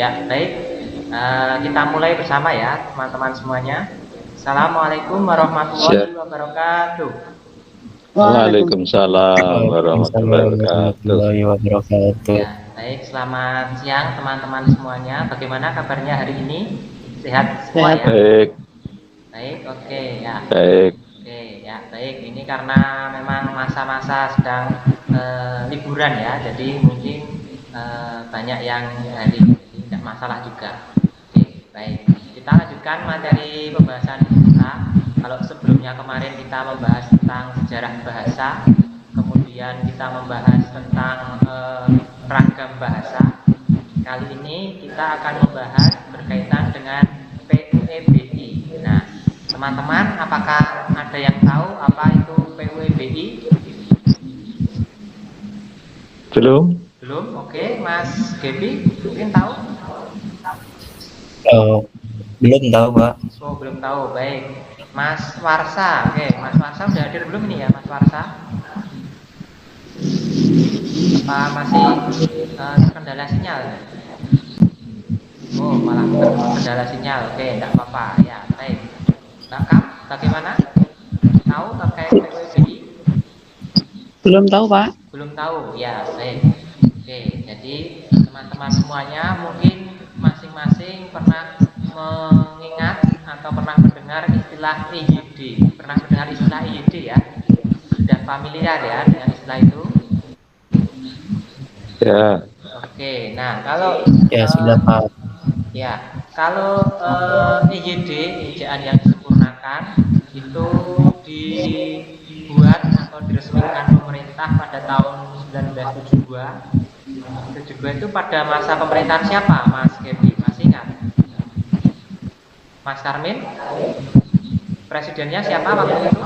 Ya, baik. Kita mulai bersama ya, teman-teman semuanya. Assalamualaikum Siap. warahmatullahi wabarakatuh. Waalaikumsalam warahmatullahi Waalaikumsalam wabarakatuh. warahmatullahi wabarakatuh. Ya, baik. Selamat siang teman-teman semuanya. Bagaimana kabarnya hari ini? Sehat semua ya? Baik, Baik, oke ya. baik. Oke, ya baik. Ini karena memang masa-masa sedang liburan ya, jadi mungkin banyak yang hari ini tidak masalah juga. Oke, baik. Kita lanjutkan materi pembahasan kita. Kalau sebelumnya kemarin kita membahas tentang sejarah bahasa, kemudian kita membahas tentang ragam bahasa. Kali ini kita akan membahas berkaitan dengan PUEBI. Nah, teman-teman, apakah ada yang tahu apa itu PUEBI? Belum? Belum? Oke, Mas Gebi mungkin tahu? Belum tahu, Pak. Oh, belum tahu. Baik. Mas Warsa. Oke, Mas Warsa udah hadir belum ini ya, Mas Warsa? Apa masih terkendala sinyal? Oh, malah terkendala sinyal. Oke, enggak apa-apa. Ya, baik. Mbak Kam, bagaimana? Tahu terkait PUBG? Belum tahu, Pak. Belum tahu. Ya, baik. Oke, jadi teman-teman semuanya mungkin masing-masing pernah mengingat atau pernah mendengar istilah IYD. Pernah mendengar istilah IYD ya? Sudah familiar ya dengan istilah itu? Ya. Oke, nah kalau Ya, sudah Pak. ya, kalau EYD, ejaan yang disempurnakan itu dibuat atau diresmikan pemerintah pada tahun 1972. 72 itu pada masa pemerintahan siapa, Mas Gebi? Masih ingat? Mas Karmin? Presidennya siapa waktu itu?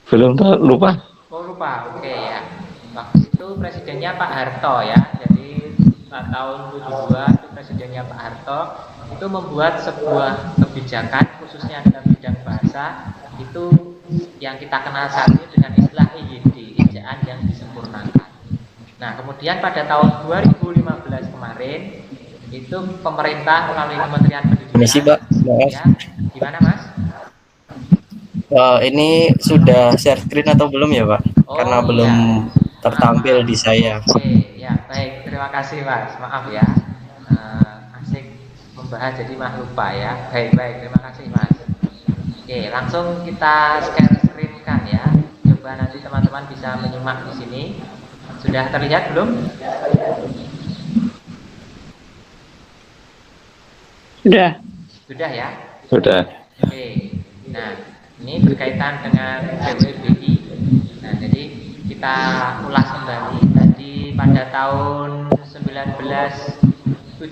Belum tahu, lupa. Oh, lupa. Oke ya. Waktu itu presidennya Pak Harto ya. Jadi tahun 72 itu presidennya Pak Harto itu membuat sebuah kebijakan khususnya dalam bidang bahasa itu yang kita kenal saat ini dengan istilah EYD, ejaan yang disempurnakan. Nah, kemudian pada tahun 2015 kemarin itu pemerintah melalui Kementerian Pendidikan. Permisi, Pak. Maaf. Ya, gimana Mas? Ini sudah share screen atau belum ya, Pak? Oh, karena iya. belum tertampil di saya. Oke, ya baik. Terima kasih Mas. Maaf ya, asik membahas jadi mah lupa ya. Baik. Terima kasih Mas. Oke, langsung kita share screen kan ya. Coba nanti teman-teman bisa menyimak di sini. Sudah terlihat belum? Sudah. Sudah ya. Sudah. Oke. Nah, ini berkaitan dengan PUBG. Nah, jadi kita ulas kembali. Tadi pada tahun 1972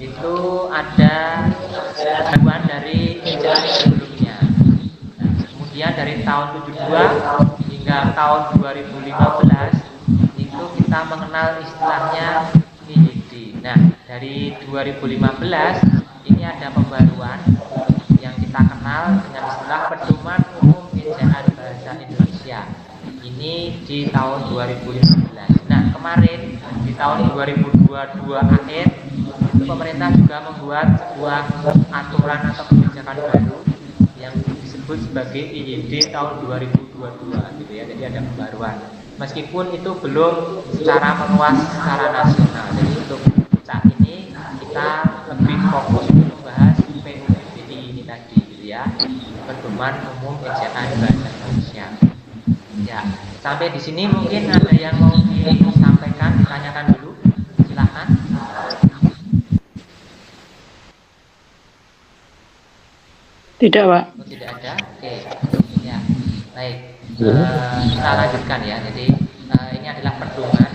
itu ada gangguan dari ejaan sebelumnya. Nah, kemudian dari tahun 72 hingga tahun 2015 itu kita mengenal istilahnya IYD. Nah, dari 2015 ini ada pembaruan yang kita kenal dengan istilah Pedoman Umum Ejaan Bahasa Indonesia. Ini di tahun 2015. Nah, kemarin di tahun 2022 akhir itu pemerintah juga membuat sebuah aturan atau kebijakan baru yang disebut sebagai IYD tahun 2022 gitu ya. Jadi ada pembaruan. Meskipun itu belum secara meluas secara nasional. Jadi untuk saat ini kita lebih fokus membahas PUBG ini tadi gitu ya. Pedoman Umum Ejaan Bahasa Indonesia. Ya, sampai di sini mungkin ada yang mau disampaikan, ditanyakan dulu. Silakan. Tidak, Pak. Oh, tidak ada. Oke. Ya. Baik. Kita lanjutkan ya. Jadi ini adalah pedoman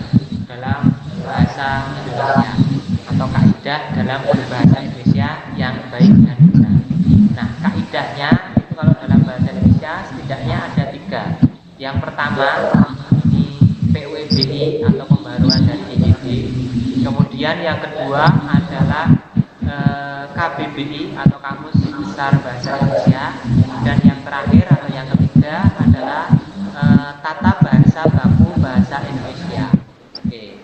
dalam bahasa Indonesia atau kaidah dalam berbahasa Indonesia yang baik dan benar. Nah, kaidahnya itu kalau dalam bahasa Indonesia setidaknya ada 3. Yang pertama di PUBG atau pembaruan dari IYD. Kemudian yang kedua adalah KBBI atau Kamus Besar Bahasa Indonesia. Dan yang terakhir atau yang ketiga adalah Tata Bahasa Baku Bahasa Indonesia. Oke.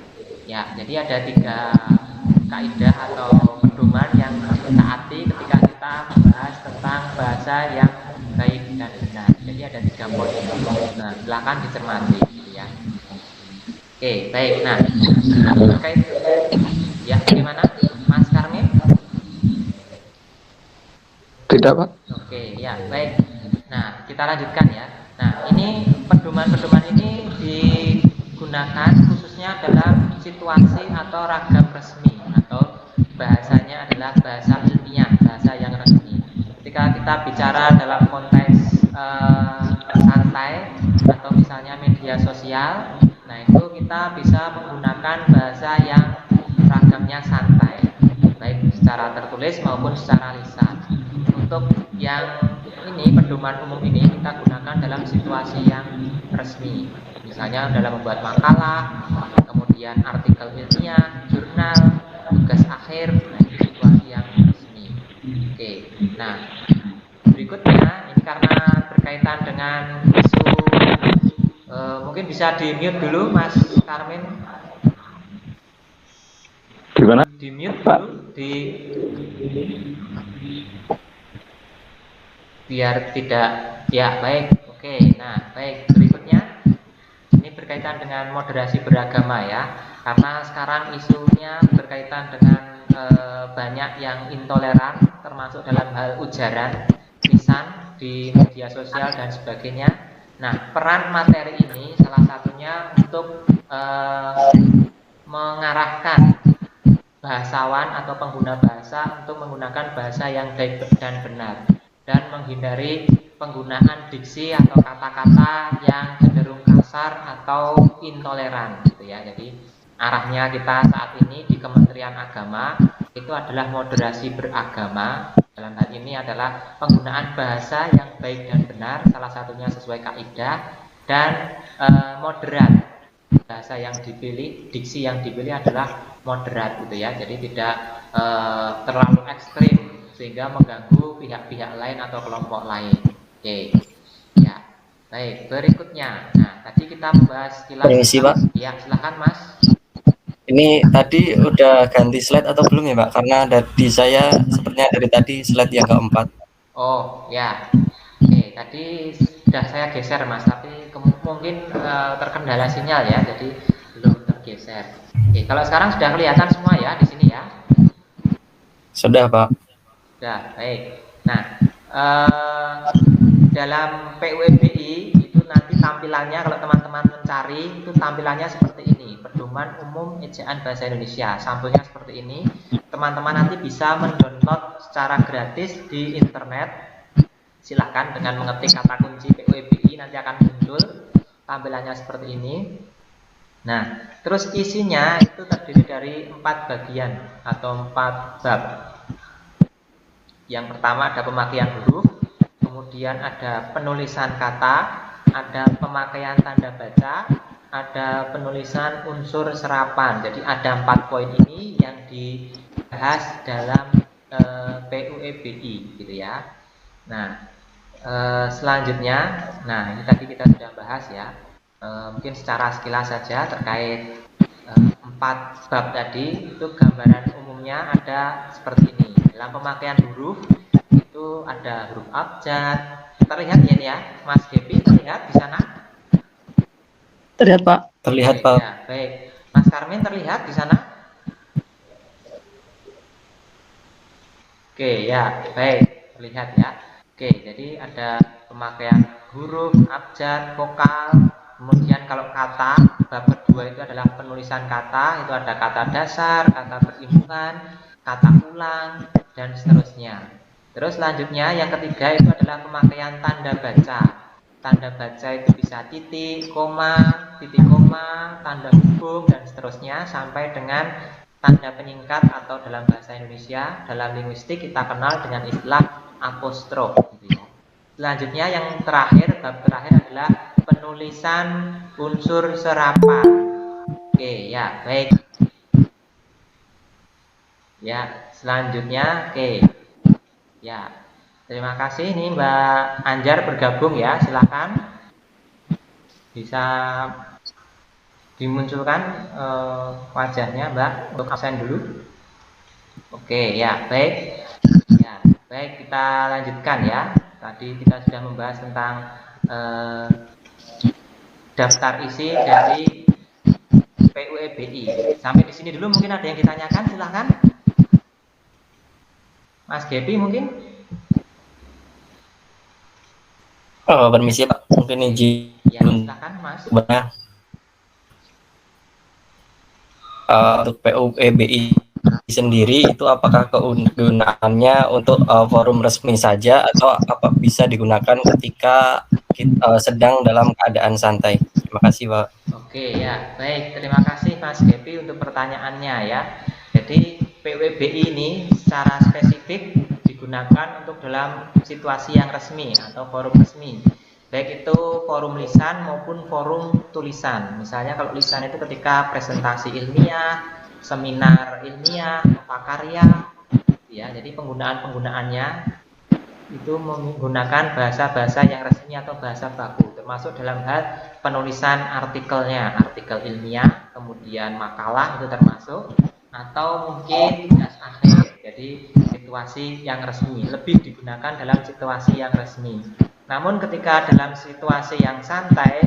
Ya, jadi ada 3 kaidah atau pedoman yang harus kita taati ketika kita membahas tentang bahasa yang baik dan benar. Jadi ada 3 poin. Nah, silakan dicermati, gitu ya. Oke, baik. Nah, terkait ya bagaimana, Mas Karmin? Tidak, Pak. Oke, ya, baik. Nah, kita lanjutkan ya. Nah, ini pedoman-pedoman ini digunakan khususnya dalam situasi atau ragam resmi, atau bahasanya adalah bahasa ilmiah, bahasa yang resmi. Ketika kita bicara dalam konteks santai atau misalnya media sosial, nah itu kita bisa menggunakan bahasa yang ragamnya santai, baik secara tertulis maupun secara lisan. Untuk yang ini, pedoman umum ini kita gunakan dalam situasi yang resmi, misalnya dalam membuat makalah, kemudian artikel ilmiah, jurnal, tugas akhir. Nah, ini situasi yang resmi. Oke, nah berikutnya ini karena berkaitan dengan isu, mungkin bisa di mute dulu Mas Karmin. Gimana? Di mute Pak? dulu, biar tidak, ya baik. Oke, nah baik, berikutnya ini berkaitan dengan moderasi beragama ya, karena sekarang isunya berkaitan dengan banyak yang intoleran, termasuk dalam hal ujaran lisan di media sosial dan sebagainya. Nah, peran materi ini salah satunya untuk mengarahkan bahasawan atau pengguna bahasa untuk menggunakan bahasa yang baik dan benar, dan menghindari penggunaan diksi atau kata-kata yang cenderung kasar atau intoleran, gitu ya. Jadi arahnya kita saat ini di Kementerian Agama itu adalah moderasi beragama. Dalam hal ini adalah penggunaan bahasa yang baik dan benar, salah satunya sesuai kaidah, dan moderat. Bahasa yang dipilih, diksi yang dipilih adalah moderat, gitu ya. Jadi tidak terlalu ekstrim sehingga mengganggu pihak-pihak lain atau kelompok lain. Oke, ya, baik. Berikutnya, nah tadi kita membahas kilas. Permisi, Pak. Ya, silakan Mas. Ini tadi udah ganti slide atau belum ya, Pak? Karena di saya sepertinya dari tadi slide yang keempat. Oh, ya. Oke, tadi sudah saya geser Mas, tapi mungkin terkendala sinyal ya, jadi belum tergeser. Oke, kalau sekarang sudah kelihatan semua ya di sini ya. Sudah, Pak. Sudah, baik. Nah, dalam PUEBI itu nanti tampilannya, kalau teman-teman mencari itu tampilannya seperti ini. Pedoman Umum Ejaan Bahasa Indonesia. Sampulnya seperti ini. Teman-teman nanti bisa mendownload secara gratis di internet. Silahkan dengan mengetik kata kunci PUEBI, nanti akan muncul tampilannya seperti ini. Nah, terus isinya itu terdiri dari 4 bagian atau 4 bab. Yang pertama ada pemakaian huruf, kemudian ada penulisan kata, ada pemakaian tanda baca, ada penulisan unsur serapan. Jadi ada 4 poin ini yang dibahas dalam PUEBI, gitu ya. Nah, selanjutnya, nah ini tadi kita sudah bahas ya. Mungkin secara sekilas saja terkait 4 bab tadi. Itu gambaran umumnya ada seperti ini. Dalam pemakaian huruf itu ada huruf abjad. Terlihat ya, ya Mas Gepi, terlihat di sana? Terlihat, Pak. Terlihat, Oke, Pak. ya, baik. Mas Karmin terlihat di sana? Oke, ya, baik, terlihat ya. Oke, jadi ada pemakaian huruf, abjad, vokal. Kemudian kalau kata, bab kedua itu adalah penulisan kata. Itu ada kata dasar, kata berimpungan, kata ulang, dan seterusnya. Terus selanjutnya yang ketiga itu adalah pemakaian tanda baca. Tanda baca itu bisa titik, koma, tanda hubung, dan seterusnya, sampai dengan tanda penyingkat atau dalam bahasa Indonesia, dalam linguistik kita kenal dengan istilah apostrof, gitu ya. Selanjutnya yang terakhir, bab terakhir adalah penulisan unsur serapan. Oke, ya, baik. Ya, selanjutnya, oke. Ya, terima kasih. Ini Mbak Anjar bergabung ya, silakan. Bisa dimunculkan wajahnya Mbak untuk absen dulu. Oke ya, baik. Ya, baik, kita lanjutkan ya. Tadi kita sudah membahas tentang daftar isi dari PUEBI. Sampai di sini dulu mungkin ada yang ditanyakan, silahkan. Mas Gepi mungkin? Oh, permisi Pak, mungkin izin Ya, silahkan Mas. sebenarnya untuk PUEBI sendiri itu apakah kegunaannya untuk forum resmi saja atau apa bisa digunakan ketika kita sedang dalam keadaan santai? Terima kasih Pak. Oke ya, baik, terima kasih Mas Gepi untuk pertanyaannya ya. Jadi PUEBI ini secara spesifik digunakan untuk dalam situasi yang resmi atau forum resmi, baik itu forum lisan maupun forum tulisan. Misalnya kalau lisan itu ketika presentasi ilmiah, seminar ilmiah, karya, ya. Jadi penggunaannya itu menggunakan bahasa-bahasa yang resmi atau bahasa baku, termasuk dalam hal penulisan artikelnya, artikel ilmiah, kemudian makalah itu termasuk, atau mungkin tugas akhir. Jadi situasi yang resmi lebih digunakan dalam situasi yang resmi. Namun ketika dalam situasi yang santai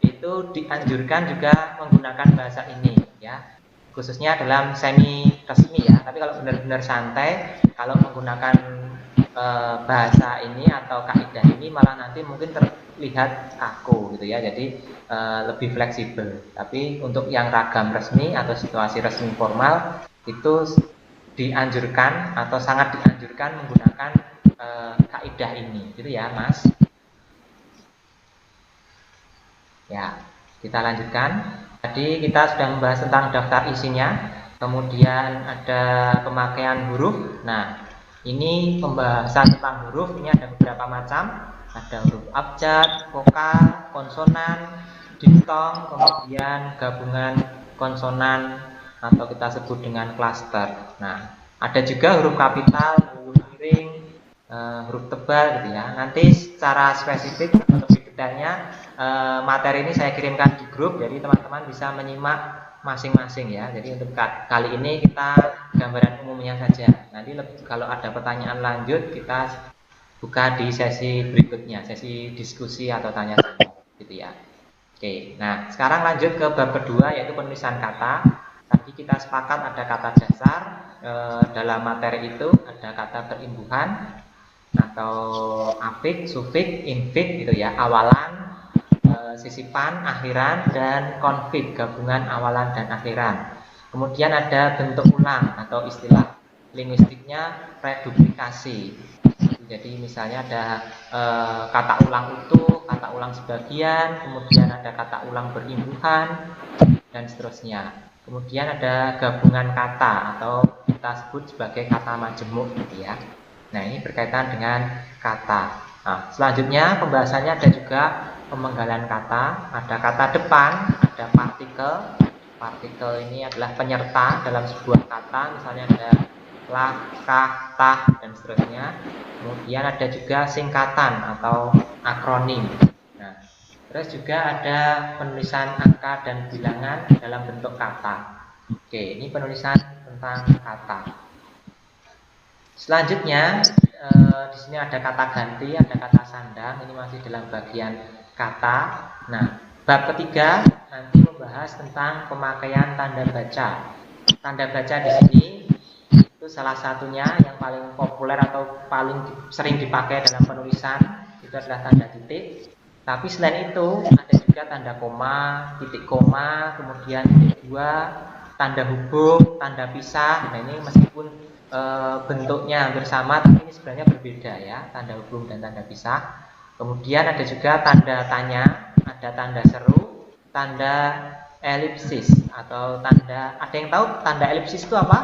itu dianjurkan juga menggunakan bahasa ini ya, khususnya dalam semi resmi ya. Tapi kalau benar-benar santai, kalau menggunakan bahasa ini atau kaidah ini malah nanti mungkin terlihat kaku gitu ya. Jadi lebih fleksibel. Tapi untuk yang ragam resmi atau situasi resmi formal itu dianjurkan atau sangat dianjurkan menggunakan kaidah ini gitu ya Mas. Ya, kita lanjutkan. Tadi kita sudah membahas tentang daftar isinya, kemudian ada pemakaian huruf. Nah, ini pembahasan tentang huruf, ini ada beberapa macam. Ada huruf abjad, vokal, konsonan, diftong, kemudian gabungan konsonan atau kita sebut dengan klaster. Nah, ada juga huruf kapital, huruf miring, huruf tebal gitu ya. Nanti secara spesifik atau lebih detailnya materi ini saya kirimkan di grup, jadi teman-teman bisa menyimak masing-masing ya. Jadi untuk kali ini kita gambaran umumnya saja. Nanti kalau ada pertanyaan lanjut kita buka di sesi berikutnya, sesi diskusi atau tanya jawab gitu ya. Oke, nah sekarang lanjut ke bab kedua yaitu penulisan kata. Tadi kita sepakat ada kata dasar, dalam materi itu ada kata berimbuhan atau afik, sufik, infik gitu ya, awalan, sisipan, akhiran, dan konfik, gabungan awalan dan akhiran. Kemudian ada bentuk ulang atau istilah linguistiknya reduplikasi. Jadi misalnya ada kata ulang utuh, kata ulang sebagian, kemudian ada kata ulang berimbuhan, dan seterusnya. Kemudian ada gabungan kata atau kita sebut sebagai kata majemuk gitu ya. Nah ini berkaitan dengan kata. Nah, selanjutnya pembahasannya ada juga pemenggalan kata. Ada kata depan, ada partikel. Partikel ini adalah penyerta dalam sebuah kata. Misalnya ada lah, kah, tah, dan seterusnya. Kemudian ada juga singkatan atau akronim. Nah, terus juga ada penulisan angka dan bilangan dalam bentuk kata. Oke, ini penulisan tentang kata. Selanjutnya di sini ada kata ganti, ada kata sandang. Ini masih dalam bagian kata. Nah, bab ketiga nanti membahas tentang pemakaian tanda baca. Tanda baca di sini itu salah satunya yang paling populer atau paling sering dipakai dalam penulisan itu adalah tanda titik. Tapi selain itu ada juga tanda koma, titik koma, kemudian titik dua, tanda hubung, tanda pisah. Nah ini meskipun bentuknya hampir sama, tapi ini sebenarnya berbeda ya, tanda hubung dan tanda pisah. Kemudian ada juga tanda tanya, ada tanda seru, tanda elipsis atau tanda. Ada yang tahu tanda elipsis itu apa?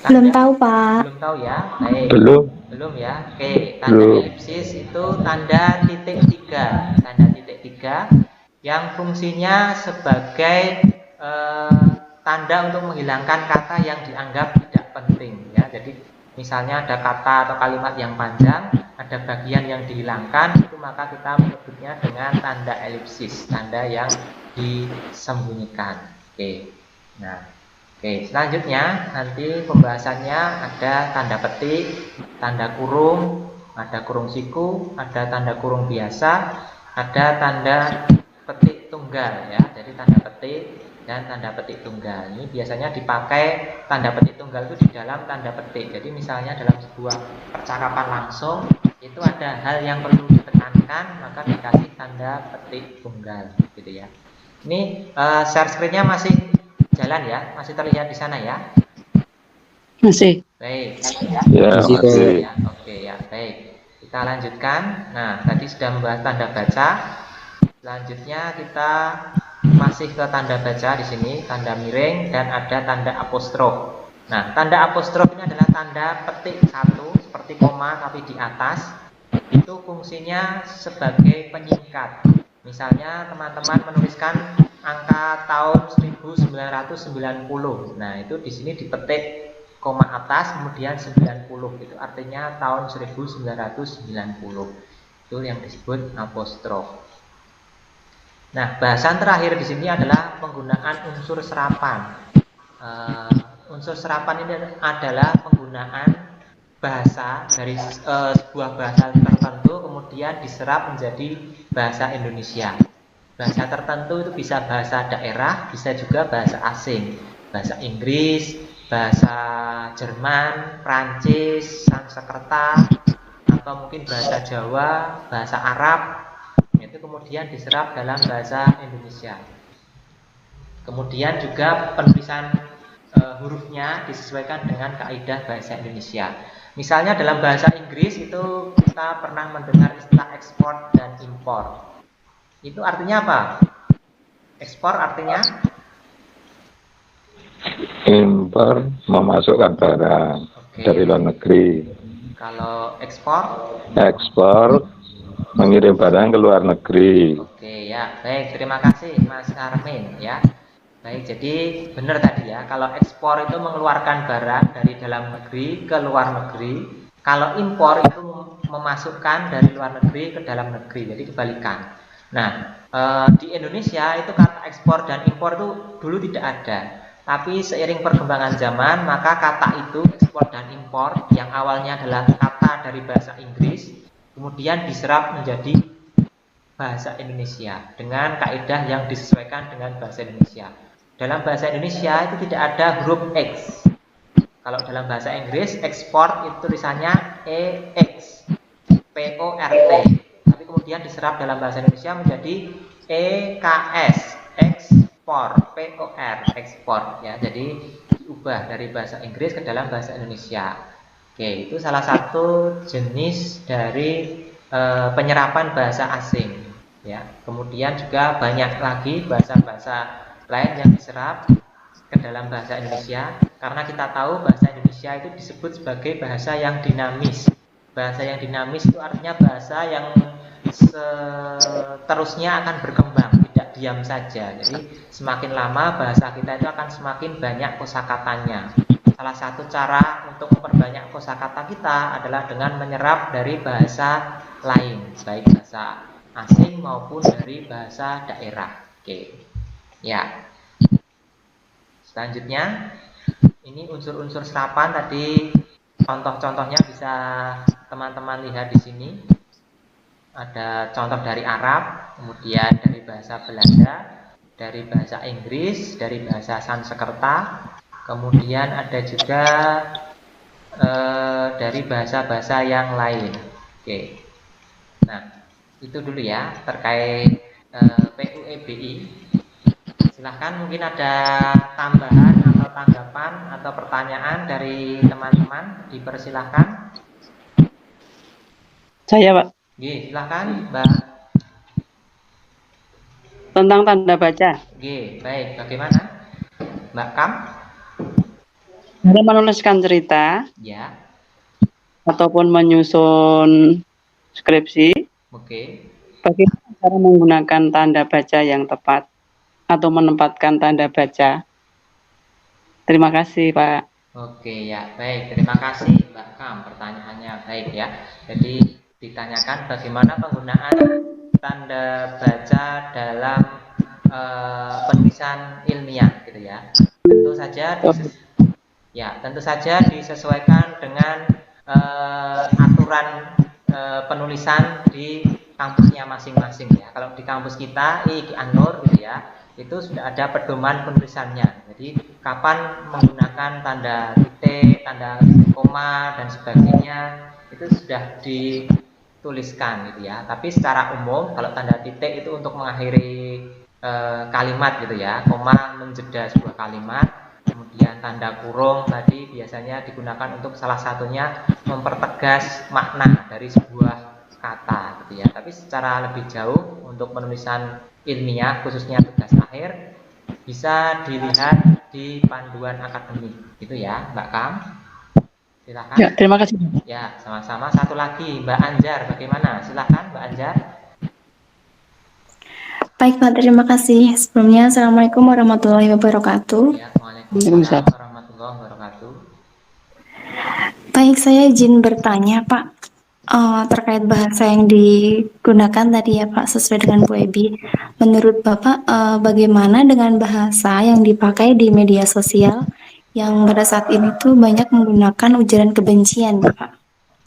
Belum tahu, Pak. Belum tahu ya? Baik. Belum ya? Oke, tanda elipsis itu tanda titik tiga. Tanda titik tiga yang fungsinya sebagai tanda untuk menghilangkan kata yang dianggap tidak penting ya. Jadi misalnya ada kata atau kalimat yang panjang, ada ada bagian yang dihilangkan, itu maka kita menyebutnya dengan tanda elipsis, tanda yang disembunyikan. Oke. Nah, oke, selanjutnya nanti pembahasannya ada tanda petik, tanda kurung, ada kurung siku, ada tanda kurung biasa, ada tanda petik tunggal ya. Jadi tanda petik dan tanda petik tunggal. Ini biasanya dipakai tanda petik tunggal itu di dalam tanda petik. Jadi misalnya dalam sebuah percakapan langsung itu ada hal yang perlu ditekankan, maka dikasih tanda petik tunggal gitu ya. Ini share screen-nya masih jalan ya? Masih terlihat di sana ya? Masih. Baik. Ya, masih. Ya, oke ya, baik. Kita lanjutkan. Nah, tadi sudah membahas tanda baca. Selanjutnya kita masih ke tanda baca di sini, tanda miring dan ada tanda apostrof. Nah, tanda apostrof ini adalah tanda petik satu seperti koma tapi di atas. Itu fungsinya sebagai penyingkat. Misalnya teman-teman menuliskan angka tahun 1990. Nah, itu di sini dipetik koma atas kemudian 90. Itu artinya tahun 1990. Itu yang disebut apostrof. Nah, bahasan terakhir di sini adalah penggunaan unsur serapan. Unsur serapan ini adalah penggunaan bahasa dari sebuah bahasa tertentu kemudian diserap menjadi bahasa Indonesia. Bahasa tertentu itu bisa bahasa daerah, bisa juga bahasa asing, bahasa Inggris, bahasa Jerman, Prancis, Sanskerta, atau mungkin bahasa Jawa, bahasa Arab. Itu kemudian diserap dalam bahasa Indonesia. Kemudian juga penulisan hurufnya disesuaikan dengan kaidah bahasa Indonesia. Misalnya dalam bahasa Inggris itu kita pernah mendengar istilah ekspor dan impor. Itu artinya apa? Ekspor artinya Impor memasukkan barang dari luar negeri. Kalau ekspor? Ekspor mengirim barang ke luar negeri. Oke ya, baik, terima kasih Mas Armin ya. Baik, jadi benar tadi ya, kalau ekspor itu mengeluarkan barang dari dalam negeri ke luar negeri. Kalau impor itu memasukkan dari luar negeri ke dalam negeri, jadi kebalikan. Nah, di Indonesia itu kata ekspor dan impor itu dulu tidak ada. Tapi seiring perkembangan zaman, maka kata itu ekspor dan impor yang awalnya adalah kata dari bahasa Inggris, kemudian diserap menjadi bahasa Indonesia dengan kaidah yang disesuaikan dengan bahasa Indonesia. Dalam bahasa Indonesia itu tidak ada huruf X. Kalau dalam bahasa Inggris, ekspor itu tulisannya EX, PORT. Tapi kemudian diserap dalam bahasa Indonesia menjadi EKS, ekspor, POR, ekspor. Ya, jadi diubah dari bahasa Inggris ke dalam bahasa Indonesia. Oke, itu salah satu jenis dari penyerapan bahasa asing. Ya, kemudian juga banyak lagi bahasa-bahasa lain yang diserap ke dalam bahasa Indonesia, karena kita tahu bahasa Indonesia itu disebut sebagai bahasa yang dinamis. Bahasa yang dinamis itu artinya bahasa yang seterusnya akan berkembang, tidak diam saja. Jadi semakin lama bahasa kita itu akan semakin banyak kosakatanya. Salah satu cara untuk memperbanyak kosakata kita adalah dengan menyerap dari bahasa lain, baik bahasa asing maupun dari bahasa daerah. Oke. Ya. Selanjutnya, ini unsur-unsur serapan tadi contoh-contohnya bisa teman-teman lihat di sini. Ada contoh dari Arab, kemudian dari bahasa Belanda, dari bahasa Inggris, dari bahasa Sanskerta, kemudian ada juga dari bahasa-bahasa yang lain. Oke. Nah, itu dulu ya terkait PUEBI. Silahkan mungkin ada tambahan atau tanggapan atau pertanyaan dari teman-teman, dipersilahkan. Saya, Pak. Oke, silahkan Mbak. Tentang tanda baca. Oke, baik. Bagaimana Mbak Kam? Cara menuliskan cerita Ya. ataupun menyusun skripsi. Oke. Bagaimana cara menggunakan tanda baca yang tepat atau menempatkan tanda baca? Terima kasih, Pak. Oke ya, baik. Terima kasih Mbak Kam, pertanyaannya baik ya. Jadi ditanyakan bagaimana penggunaan tanda baca dalam penulisan ilmiah gitu ya. Tentu saja disesuaikan dengan aturan penulisan di kampusnya masing-masing ya. Kalau di kampus kita di An-Nur gitu ya, itu sudah ada pedoman penulisannya. Jadi kapan menggunakan tanda titik, tanda koma dan sebagainya itu sudah dituliskan gitu ya. Tapi secara umum kalau tanda titik itu untuk mengakhiri kalimat gitu ya, koma menjeda sebuah kalimat, kemudian tanda kurung tadi biasanya digunakan untuk salah satunya mempertegas makna dari sebuah kata gitu ya. Tapi secara lebih jauh untuk penulisan ilmiah khususnya tugas akhir bisa dilihat di panduan akademik gitu ya, Mbak Kam. Silakan. Ya, terima kasih. Ya, sama-sama. Satu lagi, Mbak Anjar, bagaimana? Silakan, Mbak Anjar. Baik Pak, terima kasih. Sebelumnya, Assalamualaikum warahmatullahi wabarakatuh. Ya, Waalaikumsalam warahmatullahi wabarakatuh. Baik, saya izin bertanya Pak, terkait bahasa yang digunakan tadi ya Pak, sesuai dengan Bu Ebi. Menurut Bapak, bagaimana dengan bahasa yang dipakai di media sosial yang pada saat ini tuh banyak menggunakan ujaran kebencian ya Pak?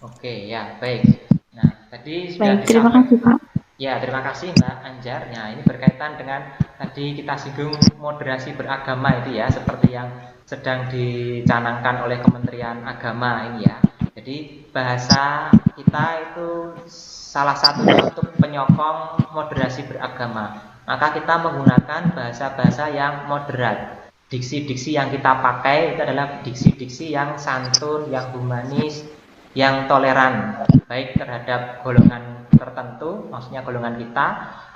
Oke, ya, baik. Nah, tadi sudah Baik, terima kasih Pak. Ya, terima kasih Mbak Anjar. Nah, ini berkaitan dengan tadi kita singgung moderasi beragama itu ya, seperti yang sedang dicanangkan oleh Kementerian Agama ini ya. Jadi bahasa kita itu salah satunya untuk penyokong moderasi beragama. Maka kita menggunakan bahasa-bahasa yang moderat. Diksi-diksi yang kita pakai itu adalah diksi-diksi yang santun, yang humanis, yang toleran, baik terhadap golongan tertentu, maksudnya golongan kita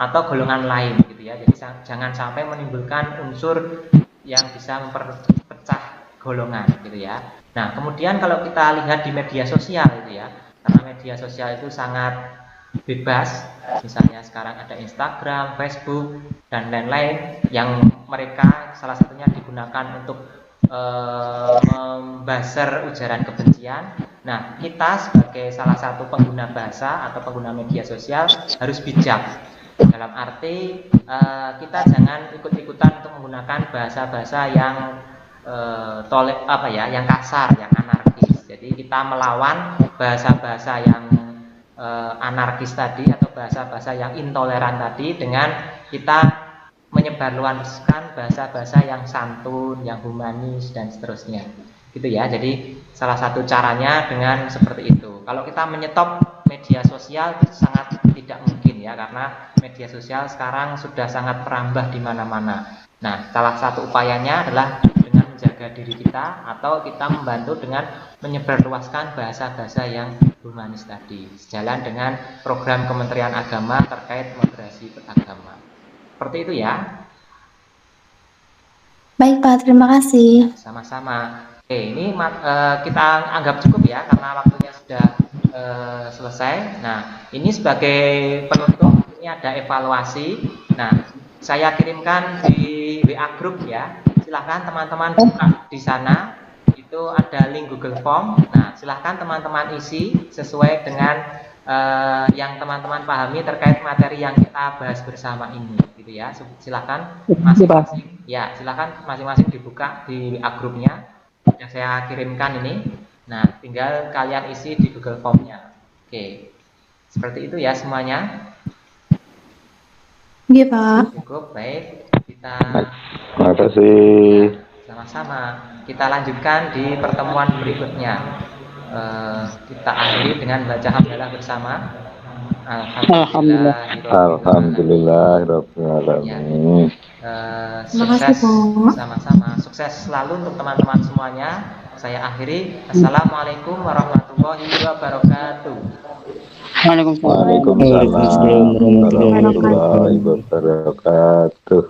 atau golongan lain gitu ya. Jadi jangan sampai menimbulkan unsur yang bisa memperpecah golongan gitu ya. Nah, kemudian kalau kita lihat di media sosial itu ya, karena media sosial itu sangat bebas, misalnya sekarang ada Instagram, Facebook dan lain-lain yang mereka salah satunya digunakan untuk membasar ujaran kebencian. Nah, kita sebagai salah satu pengguna bahasa atau pengguna media sosial harus bijak. Dalam arti kita jangan ikut-ikutan untuk menggunakan bahasa-bahasa yang yang kasar, yang anarkis. Jadi kita melawan bahasa-bahasa yang anarkis tadi atau bahasa-bahasa yang intoleran tadi dengan kita menyebarluaskan bahasa-bahasa yang santun, yang humanis dan seterusnya. Gitu ya. Jadi salah satu caranya dengan seperti itu. Kalau kita menyetop media sosial itu sangat tidak mungkin ya, karena media sosial sekarang sudah sangat merambah di mana-mana. Nah, salah satu upayanya adalah dengan menjaga diri kita atau kita membantu dengan menyebarluaskan bahasa-bahasa yang humanis tadi, sejalan dengan program Kementerian Agama terkait moderasi beragama. Seperti itu ya. Baik Pak, terima kasih. Sama-sama. Oke, ini kita anggap cukup ya karena waktunya sudah selesai. Nah, ini sebagai penutup, ini ada evaluasi. Nah, saya kirimkan di WA Group ya. Silahkan teman-teman buka di sana. Itu ada link Google Form. Nah, silahkan teman-teman isi sesuai dengan yang teman-teman pahami terkait materi yang kita bahas bersama ini, gitu ya. Silakan masing-masing. Ya, silakan masing-masing dibuka di WA grupnya yang saya kirimkan ini. Nah, tinggal kalian isi di Google Form-nya. Oke, seperti itu ya semuanya. Iya Pak. Cukup, baik. Kita. Terima kasih. Sama-sama. Kita lanjutkan di pertemuan berikutnya. Kita akhiri dengan baca hamdalah bersama. Alhamdulillahirrahmanirrahim. Sukses sama-sama. Sukses selalu untuk teman-teman semuanya. Saya akhiri. Assalamualaikum warahmatullahi wabarakatuh. Waalaikumsalam warahmatullahi wabarakatuh.